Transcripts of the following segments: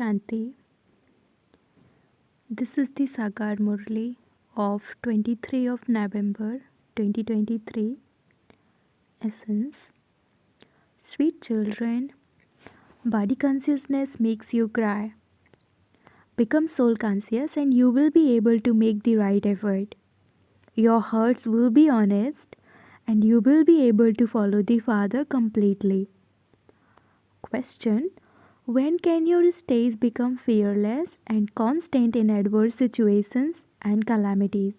Shanti. This is the Sagar Murli of 23 of November 2023. Essence. Sweet children, body consciousness makes you cry. Become soul conscious and you will be able to make the right effort. Your hearts will be honest and you will be able to follow the Father completely. Question. When can your stays become fearless and constant in adverse situations and calamities?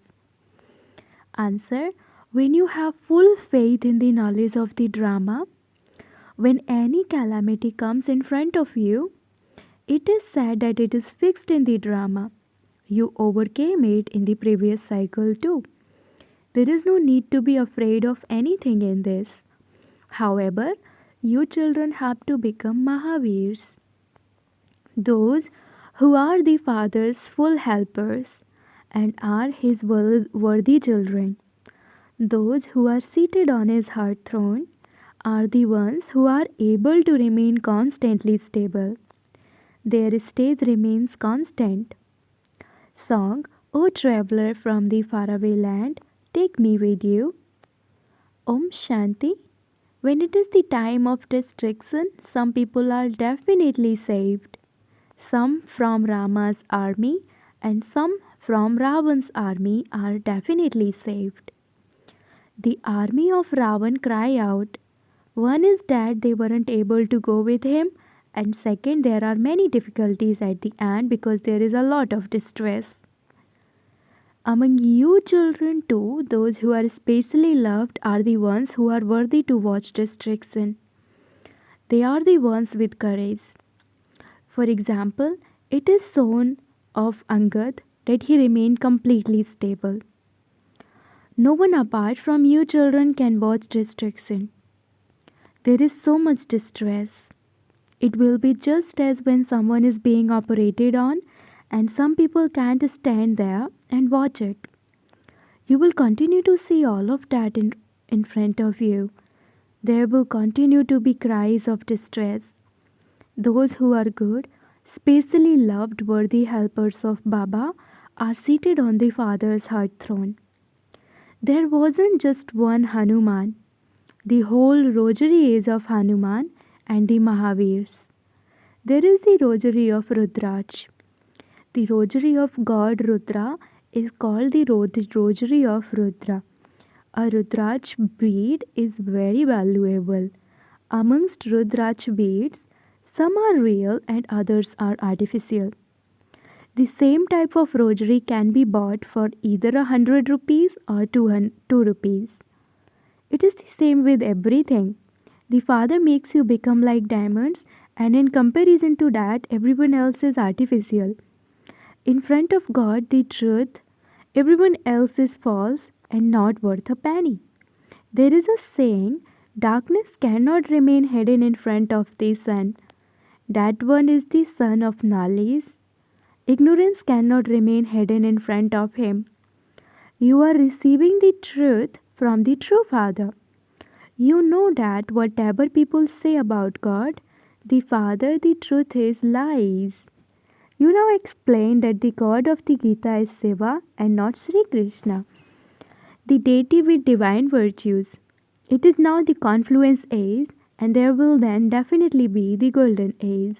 Answer. When you have full faith in the knowledge of the drama, when any calamity comes in front of you, it is said that it is fixed in the drama. You overcame it in the previous cycle too. There is no need to be afraid of anything in this. However, you children have to become Mahavirs, those who are the Father's full helpers and are his worthy children. Those who are seated on his heart throne are the ones who are able to remain constantly stable. Their state remains constant. Song, O traveler from the faraway land, take me with you. Om Shanti. When it is the time of destruction, some people are definitely saved. Some from Rama's army and some from Ravan's army are definitely saved. The army of Ravan cry out. One is that they weren't able to go with him, and second, there are many difficulties at the end because there is a lot of distress. Among you children too, those who are especially loved are the ones who are worthy to watch destruction. They are the ones with courage. For example, it is shown of Angad that he remained completely stable. No one apart from you children can watch destruction. There is so much distress. It will be just as when someone is being operated on and some people can't stand there and watch it. You will continue to see all of that in front of you. There will continue to be cries of distress. Those who are good, specially loved, worthy helpers of Baba are seated on the Father's heart throne. There wasn't just one Hanuman. The whole rosary is of Hanuman and the Mahavirs. There is the rosary of Rudraj. The rosary of God Rudra is called the rosary of Rudra. A Rudraj bead is very valuable. Amongst Rudraj beads, some are real and others are artificial. The same type of rosary can be bought for either 100 rupees or 2 rupees. It is the same with everything. The Father makes you become like diamonds, and in comparison to that, everyone else is artificial. In front of God, the truth, everyone else is false and not worth a penny. There is a saying, darkness cannot remain hidden in front of the sun. That one is the son of knowledge. Ignorance cannot remain hidden in front of him. You are receiving the truth from the true Father. You know that whatever people say about God, the Father, the truth is lies. You now explain that the God of the Gita is Shiva and not Sri Krishna, the deity with divine virtues. It is now the confluence age, and there will then definitely be the golden age.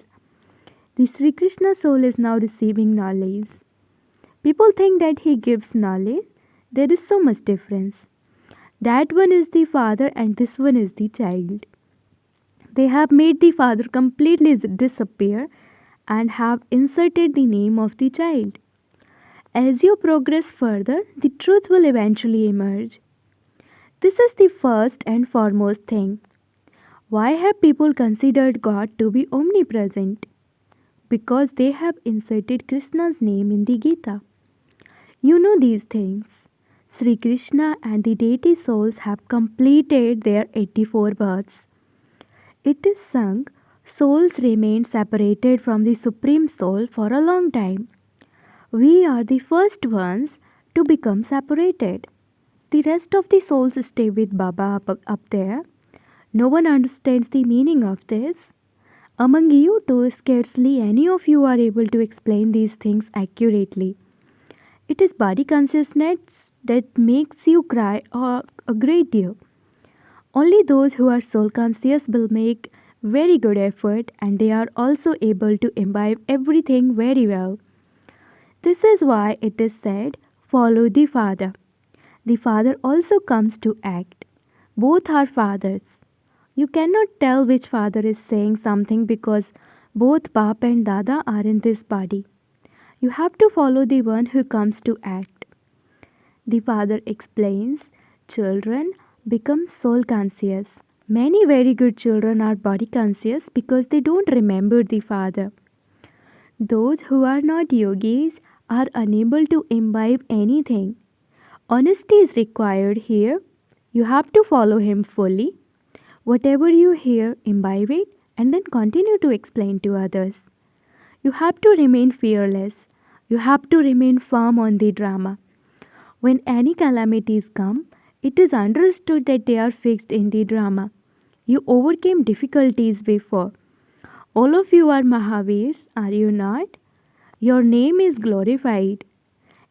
The Sri Krishna soul is now receiving knowledge. People think that he gives knowledge. There is so much difference. That one is the father and this one is the child. They have made the father completely disappear and have inserted the name of the child. As you progress further, the truth will eventually emerge. This is the first and foremost thing. Why have people considered God to be omnipresent? Because they have inserted Krishna's name in the Gita. You know these things. Sri Krishna and the deity souls have completed their 84 births. It is sung, souls remain separated from the Supreme Soul for a long time. We are the first ones to become separated. The rest of the souls stay with Baba up there. No one understands the meaning of this. Among you two, scarcely any of you are able to explain these things accurately. It is body consciousness that makes you cry a great deal. Only those who are soul conscious will make very good effort and they are also able to imbibe everything very well. This is why it is said, follow the Father. The Father also comes to act. Both are fathers. You cannot tell which father is saying something because both Bap and Dada are in this body. You have to follow the one who comes to act. The father explains, children become soul conscious. Many very good children are body conscious because they don't remember the father. Those who are not yogis are unable to imbibe anything. Honesty is required here. You have to follow him fully. Whatever you hear, imbibe it and then continue to explain to others. You have to remain fearless. You have to remain firm on the drama. When any calamities come, it is understood that they are fixed in the drama. You overcame difficulties before. All of you are Mahavirs, are you not? Your name is glorified.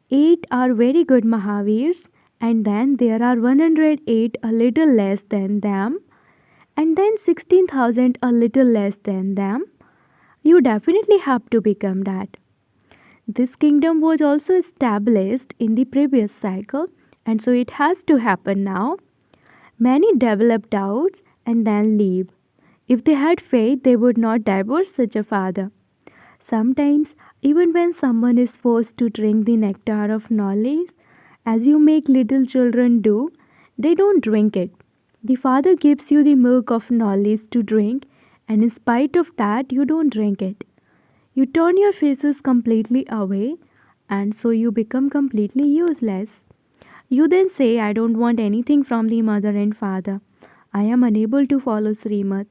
8 are very good Mahavirs, and then there are 108 a little less than them, and then 16,000 a little less than them. You definitely have to become that. This kingdom was also established in the previous cycle, and so it has to happen now. Many develop doubts and then leave. If they had faith, they would not divorce such a father. Sometimes, even when someone is forced to drink the nectar of knowledge, as you make little children do, they don't drink it. The Father gives you the milk of knowledge to drink, and in spite of that, you don't drink it. You turn your faces completely away, and so you become completely useless. You then say, I don't want anything from the mother and father. I am unable to follow Srimad.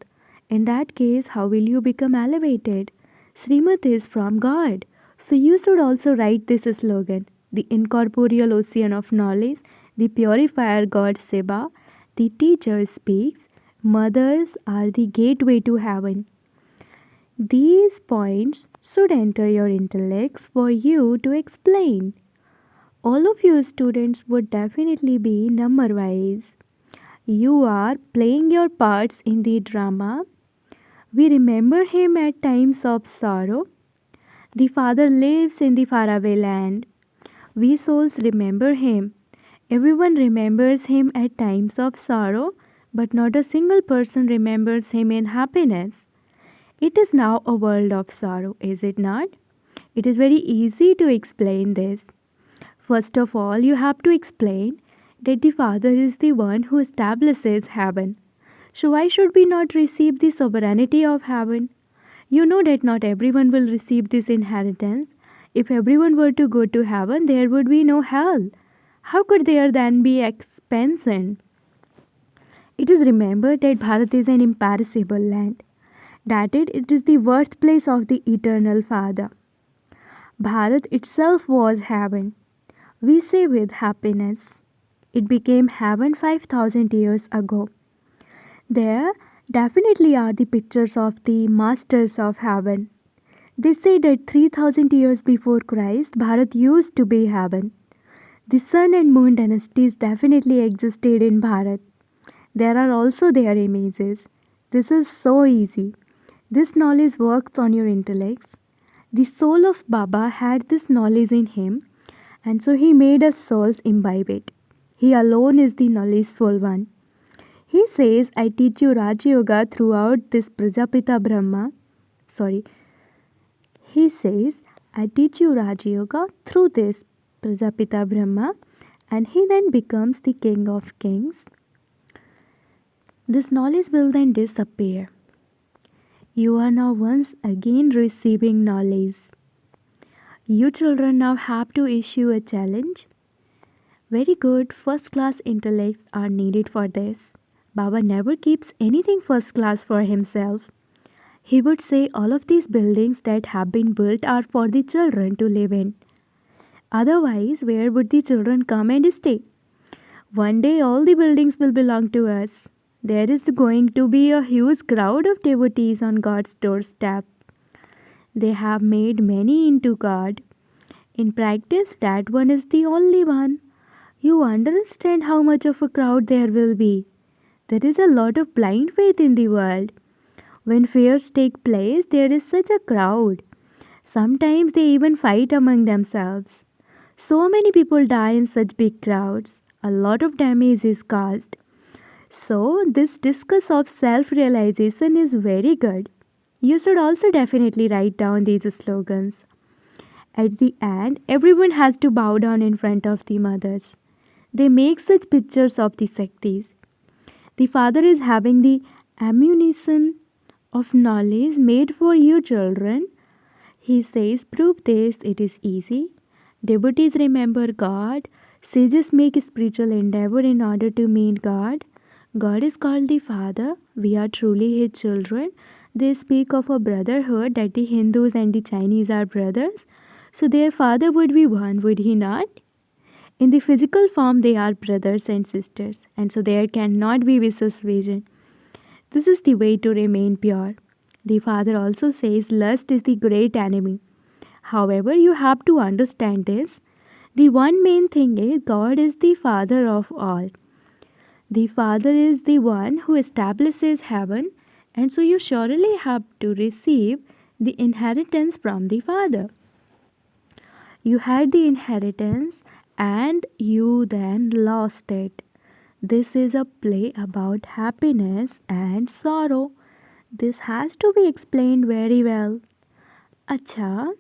In that case, how will you become elevated? Srimad is from God. So you should also write this slogan: the incorporeal ocean of knowledge, the purifier God Shiva, the teacher speaks, mothers are the gateway to heaven. These points should enter your intellects for you to explain. All of you students would definitely be number wise. You are playing your parts in the drama. We remember him at times of sorrow. The Father lives in the faraway land. We souls remember him. Everyone remembers him at times of sorrow, but not a single person remembers him in happiness. It is now a world of sorrow, is it not? It is very easy to explain this. First of all, you have to explain that the Father is the one who establishes heaven. So why should we not receive the sovereignty of heaven? You know that not everyone will receive this inheritance. If everyone were to go to heaven, there would be no hell. How could there then be expansion? It is remembered that Bharat is an imperishable land, that it is the birthplace of the eternal Father. Bharat itself was heaven. We say with happiness, it became heaven 5,000 years ago. There definitely are the pictures of the masters of heaven. They say that 3,000 years before Christ, Bharat used to be heaven. The sun and moon dynasties definitely existed in Bharat. There are also their images. This is so easy. This knowledge works on your intellects. The soul of Baba had this knowledge in him, and so he made us souls imbibe it. He alone is the knowledgeful one. He says, I teach you Raj Yoga throughout this Prajapita Brahma. He says, I teach you Raj Yoga through this Prajapita Brahma, and he then becomes the king of kings. This knowledge will then disappear. You are now once again receiving knowledge. You children now have to issue a challenge. Very good first class intellects are needed for this. Baba never keeps anything first class for himself. He would say all of these buildings that have been built are for the children to live in. Otherwise, where would the children come and stay? One day all the buildings will belong to us. there is going to be a huge crowd of devotees on God's doorstep. They have made many into God. In practice, that one is the only one. You understand how much of a crowd there will be. There is a lot of blind faith in the world. When fairs take place, there is such a crowd. Sometimes they even fight among themselves. So many people die in such big crowds. A lot of damage is caused. So, this discuss of self realization is very good. You should also definitely write down these slogans. At the end, everyone has to bow down in front of the mothers. They make such pictures of the Shaktis. The father is having the ammunition of knowledge made for you children. He says, prove this, it is easy. Devotees remember God. Sages make spiritual endeavor in order to meet God. God is called the Father. We are truly His children. They speak of a brotherhood, that the Hindus and the Chinese are brothers. So their father would be one, would he not? In the physical form, they are brothers and sisters, and so there cannot be vicious vision. This is the way to remain pure. The Father also says lust is the great enemy. However, you have to understand this. The one main thing is God is the Father of all. The Father is the one who establishes heaven, and so you surely have to receive the inheritance from the Father. You had the inheritance and you then lost it. This is a play about happiness and sorrow. This has to be explained very well. Acha,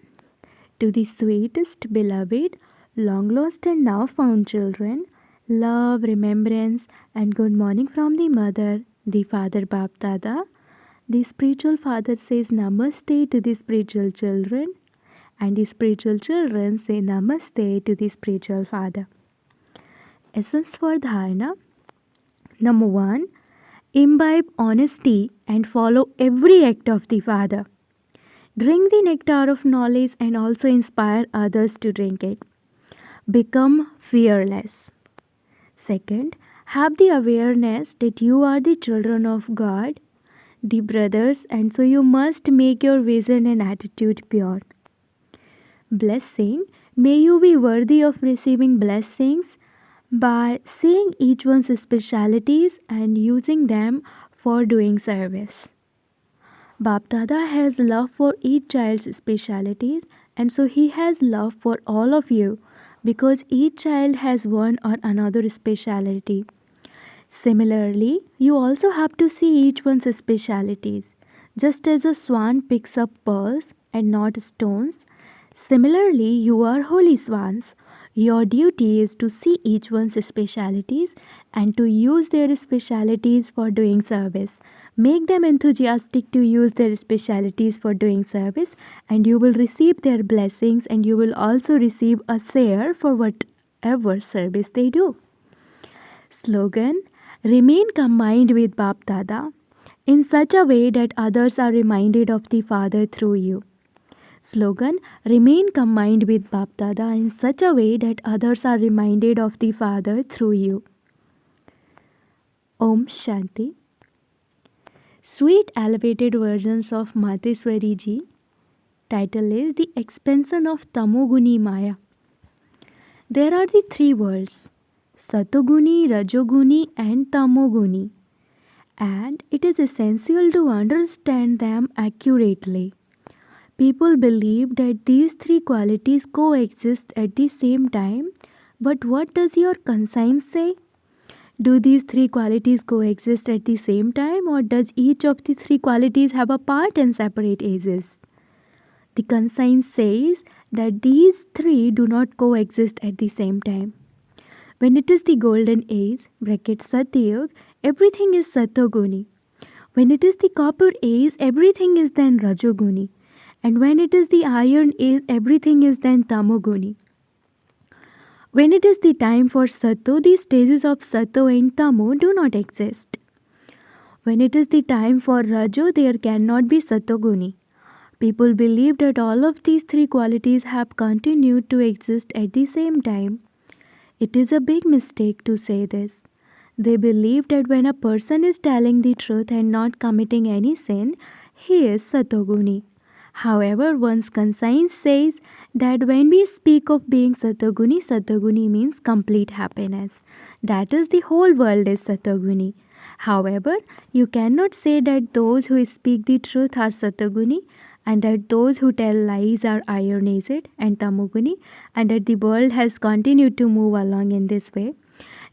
to the sweetest beloved, long lost and now found children, love, remembrance, and good morning from the mother, the father Bap Dada. The spiritual father says namaste to the spiritual children, and the spiritual children say namaste to the spiritual father. Essence for dharana. Number 1. Imbibe honesty and follow every act of the Father. Drink the nectar of knowledge and also inspire others to drink it. Become fearless. Second, have the awareness that you are the children of God, the brothers, and so you must make your vision and attitude pure. Blessing, may you be worthy of receiving blessings by seeing each one's specialities and using them for doing service. Bap Dada has love for each child's specialities, and so he has love for all of you because each child has one or another speciality. Similarly, you also have to see each one's specialities. Just as a swan picks up pearls and not stones, similarly, you are holy swans. Your duty is to see each one's specialities and to use their specialities for doing service. Make them enthusiastic to use their specialities for doing service, and you will receive their blessings, and you will also receive a share for whatever service they do. Slogan: remain combined with Bap Dada in such a way that others are reminded of the Father through you. Slogan: remain combined with Bap Dada in such a way that others are reminded of the Father through you. Om Shanti. Sweet elevated versions of Mateswari Ji. Title is The Expansion of Tamoguni Maya. There are the three worlds, Satoguni, Rajoguni and Tamoguni, and it is essential to understand them accurately. People believe that these three qualities coexist at the same time, but what does your conscience say? Do these three qualities coexist at the same time, or does each of the three qualities have a part and separate ages? The conscience says that these three do not coexist at the same time. When it is the golden age, Satyug, everything is Satoguni. When it is the copper age, everything is then Rajoguni. And when it is the iron age, everything is then Tamoguni. When it is the time for Sato, the stages of Sato and Tamo do not exist. When it is the time for Rajo, there cannot be Satoguni. People believe that all of these three qualities have continued to exist at the same time. It is a big mistake to say this. They believe that when a person is telling the truth and not committing any sin, he is Satoguni. However, one's conscience says that when we speak of being Satoguni, Satoguni means complete happiness. That is, the whole world is Satoguni. However, you cannot say that those who speak the truth are Satoguni and that those who tell lies are Ionized and Tamoguni, and that the world has continued to move along in this way.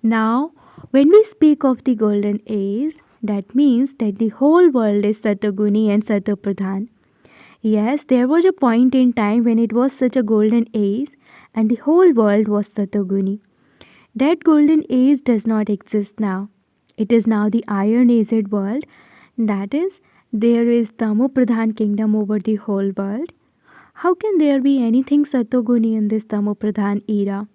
Now, when we speak of the golden age, that means that the whole world is Satoguni and Satopradhan. Yes, there was a point in time when it was such a golden age and the whole world was Satoguni. That golden age does not exist now. It is now the Iron Aged world. That is, there is Tamo Pradhan kingdom over the whole world. How can there be anything Satoguni in this Tamo Pradhan era?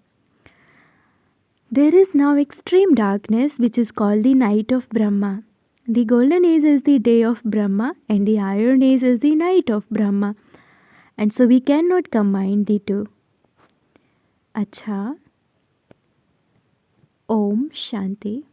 There is now extreme darkness which is called the night of Brahma. The golden age is the day of Brahma and the iron age is the night of Brahma. And so we cannot combine the two. Acha. Om Shanti.